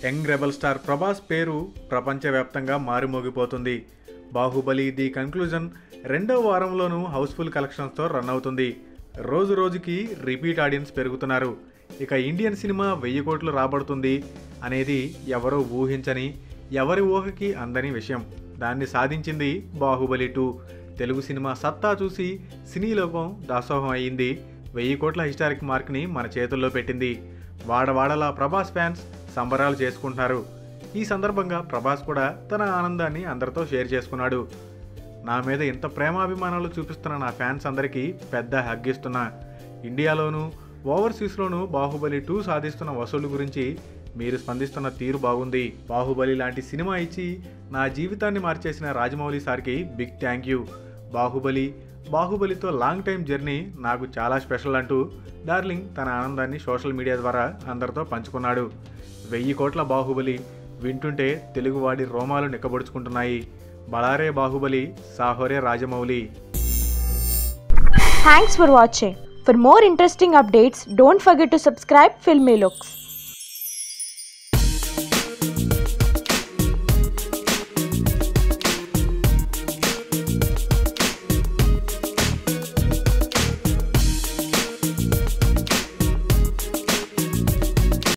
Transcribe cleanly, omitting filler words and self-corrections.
Young rebel star Prabhas పేరు ప్రపంచవ్యాప్తంగా మారుమోగిపోతుంది. Baahubali the conclusion రెండవ వారంలోనూ హౌస్ఫుల్ కలెక్షన్స్తో రన్ అవుతుంది. రోజు రోజుకి రిపీట్ ఆడియన్స్ పెరుగుతున్నారు. ఇక ఇండియన్ సినిమా 1000 కోట్లు రాబడుతుంది అనేది ఎవరో ఊహించని, ఎవరి ఊహకి అందని విషయం. దాన్ని సాధించింది బాహుబలి 2. తెలుగు సినిమా సత్తా చూసి సినీ లోకం దాసోహం అయ్యింది. 1000 కోట్ల హిస్టారిక్ మార్క్ని మన చేతుల్లో పెట్టింది. వాడవాడలా ప్రభాస్ ఫ్యాన్స్ సంబరాలు చేసుకుంటున్నారు. ఈ సందర్భంగా ప్రభాస్ కూడా తన ఆనందాన్ని అందరితో షేర్ చేసుకున్నాడు. నా మీద ఇంత ప్రేమాభిమానాలు చూపిస్తున్న నా ఫ్యాన్స్ అందరికీ పెద్ద హగ్ ఇస్తున్నా. ఇండియాలోనూ ఓవర్సీస్లోనూ బాహుబలి 2 సాధిస్తున్న వసూళ్ల గురించి మీరు స్పందిస్తున్న తీరు బాగుంది. బాహుబలి లాంటి సినిమా ఇచ్చి నా జీవితాన్ని మార్చేసిన రాజమౌళి సార్కి బిగ్ థ్యాంక్ యూ. బాహుబలితో లాంగ్ టైం జర్నీ నాకు చాలా స్పెషల్ అంటూ డార్లింగ్ తన ఆనందాన్ని సోషల్ మీడియా ద్వారా అందరితో పంచుకున్నాడు. 1000 కోట్ల బాహుబలి వింటుంటే తెలుగువాడి రోమాలు నిక్కబొడుచుకుంటున్నాయి. బళారే Baahubali, Saahore Rajamouli. Thanks for watching. For more interesting updates, don't forget to subscribe Filmy Looks.